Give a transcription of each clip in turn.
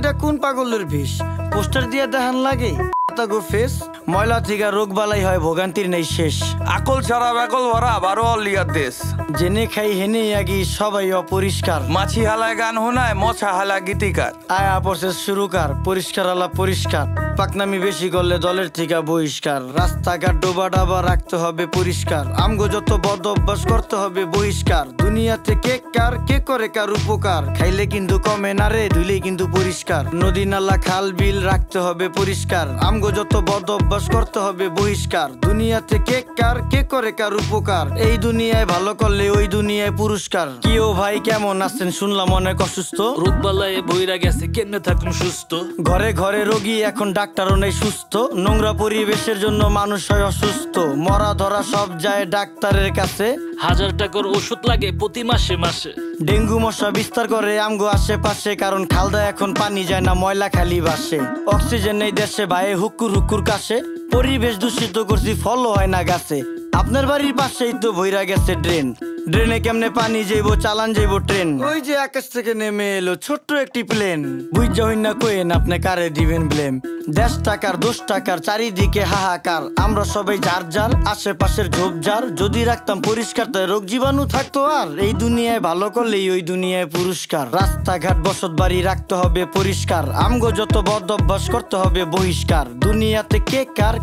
এটা কোন পাগলের ভিস পোস্টার দিয়ে দেখান লাগে গো ফেস ময়লা থেকে রোগ বালাই হয় ভোগান্তির নেই শেষ আকল ছাড়া বেকল ভরা 12 লিয়ার দেশ জেনে খাই হেনে আগি সবাই অপরিষ্কার মাছি হালায় গান হোনায় মছা হালা গীতিকার আয়া প্রসেস শুরুকার পরিষ্কার আলা পরিষ্কার পাকনামি বেশি করলে দলের থেকে বহিষ্কার রাস্তাঘাট ডোবা ডাবা রাখতে হবে পরিষ্কার আমগো যত বদ অভ্যাস করতে হবে বহিষ্কার দুনিয়াতে কে করে কার উপকার খাইলে কিন্তু কমে না রে ধুইলে কিন্তু পরিষ্কার নদী নালা খাল বিল রাখতে হবে পরিষ্কার আমগো যত বদ অভ্যাস করতে হবে বহিষ্কার দুনিয়াতে কে করে কার উপকার এই দুনিয়ায় ভালো করলে ওই দুনিয়ায় পুরস্কার কি ও ভাই কেমন আছেন শুনলাম অনেক অসুস্থ রোগবালায় বইরা গেছে কেমনে থাকুন সুস্থ ঘরে ঘরে রোগী এখন ডাক্তারও নেই সুস্থ নোংরা পরিবেশের জন্য মানুষ হয় অসুস্থ মরা ধরা সব যায় ডাক্তারের কাছে 1000 টাকার ওষুধ লাগে প্রতি মাসে মাসে ডেঙ্গু মশা বিস্তার করে আমগো আশেপাশে কারণ খালদা এখন পানি যায় না ময়লা খালি বাসে অক্সিজেন নেই দেশে ভাই হুকুর কাশে পরিবেশ দূষিত করছি ফলও হয় না গাছে আপনার বাড়ির পাশেই তো ভইরা গেছে ড্রেনে কেমনে পানি যাইবো চালান যাইবো ট্রেন ওই যে আকাশ থেকে নেমে এলো ছোট্ট একটি প্লেন বুঝা হই না কোয়েন আপনি কারে দিবেন ব্লেম 10 টাকার 10 টাকার চারিদিকে হাহাকার আমরা সবাই যার আশেপাশের ঝোপঝাড় যদি রাখতাম পরিষ্কার তাই রোগ জীবাণু থাকতো আর এই দুনিয়ায় ভালো করলেই ওই দুনিয়ায় পুরস্কার রাস্তাঘাট বসত বাড়ি রাখতে হবে পরিষ্কার আমগো যত বদ অভ্যাস করতে হবে বহিষ্কার দুনিয়াতে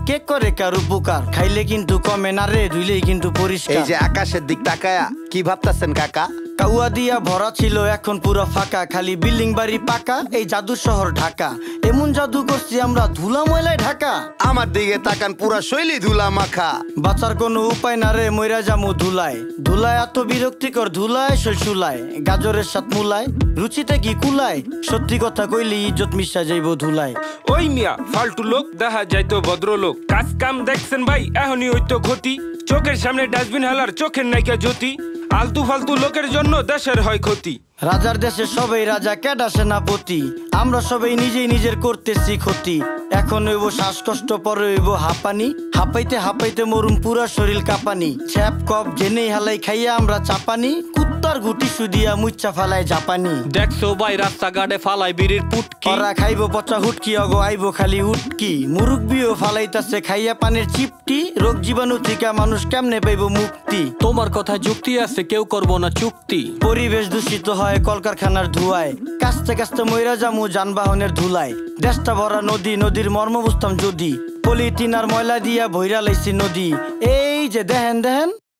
কে করে কার উপকার খাইলে কিন্তু কমে না রে ধুইলেই কিন্তু পরিষ্কার এই যে আকাশের দিক তাকায়া কি ভাবতাছেন কাকা কাউয়া দিয়া ভরা ছিল এখন পুরো ফাঁকা খালি বিল্ডিং বাড়ি পাকা এই জাদু শহর ঢাকা এমন জাদু করছি আমরা ধুলা ময়লায় ঢাকা আমার দিকে তাকান পুরা শৈলী ধুলা মাখা বাঁচার কোনো উপায় না রে মইরা জামু ধুলায় এত বিরক্তিকর ধুলায় শৈশুলায় গাজরের সাথ মুলায় রুচিতে কি কুলায় সত্যি কথা কইলি ইজ্জত মিশা যাইবো ধুলায় ওই মিয়া ফালতু লোক দেখা যাইতো ভদ্রলোক কাজ কাম দেখছেন ভাই এখনই হইতো ক্ষতি চোখের সামনে ডাস্টবিন হালার চোখের নাইকা জ্যোতি আলতু ফালতু লোকের জন্য দেশের হয় ক্ষতি রাজার দেশে সবাই রাজা কেডা সেনাপতি আমরা সবাই নিজেই নিজের করতেছি ক্ষতি এখন হইব শ্বাসকষ্ট পরে হইব হাঁপানি হাঁপাইতে মরুম পুরা শরীর কাঁপানি ছ্যাপ কপ জেনেই হালাই খাইয়া আমরা চাপানি কুত্তার গুটি সুদিয়া মুচ্চা ফালাই জাপানি দেখছো ভাই রাস্তাঘাটে ফালাই বিড়ির পুটকি ওরা খাইবো পচা হুটকি অগো আইবো খালি উটকি মুরুব্বিও ফালাইতাছে খাইয়া পানের চিপটি রোগ জীবাণু থেকে মানুষ কেমনে পাইবো মুক্তি তোমার কথা যুক্তি আছে কেউ করবো না চুক্তি পরিবেশ দূষিত হয় কলকারখানার ধুয়ায় কাস্তে মইরা জামু যানবাহনের ধুলায় দেশটা ভরা নদীর মর্ম বুঝতাম যদি পলিথিন আর ময়লা দিয়া ভইরা লাইছি নদী এই যে দেখেন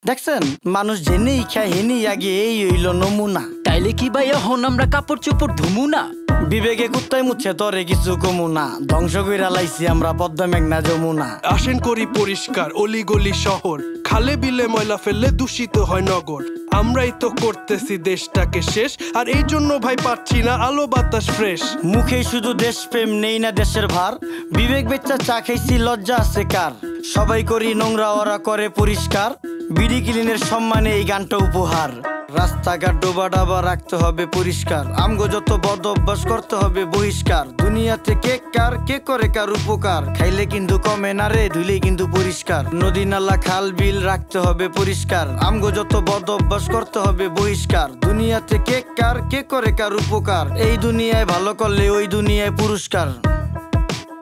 দেখছেন মানুষ জেনেই খায় হেনেই আগে এই হইল নমুনা তাইলে কি ভাই এখন আমরা কাপড় চোপড় ধুমু না বিবেকে কুত্তায় মুচ্ছে তরে কিছু কমু না ধ্বংস কইরা লাইছি আমরা পদ্মা মেঘনা যমুনা আসেন করি পরিষ্কার অলিগলি শহর খালে বিলে ময়লা ফেললে দূষিত হয় নগর আমরাই তো করতেছি দেশটাকে শেষ আর এই জন্য ভাই পাচ্ছি না আলো বাতাস ফ্রেশ মুখেই শুধু দেশপ্রেম নেই না দেশের ভার বিবেক বেচ্চা চা খাইছি লজ্জা আছে কার সবাই করি নোংরা ওরা করে পরিষ্কার বিডি ক্লিনের সম্মানে এই গানটা উপহার রাস্তাঘাট ডোবা ডাবা রাখতে হবে পরিষ্কার আমগো যত বদ অভ্যাস করতে হবে বহিষ্কার দুনিয়াতে কে করে কার উপকার খাইলে কিন্তু কমে না রে ধুইলেই কিন্তু পরিষ্কার নদী নালা খাল বিল রাখতে হবে পরিষ্কার আমগো যত বদ অভ্যাস করতে হবে বহিষ্কার দুনিয়াতে কে করে কার উপকার এই দুনিয়ায় ভালো করলে ওই দুনিয়ায় পুরস্কার।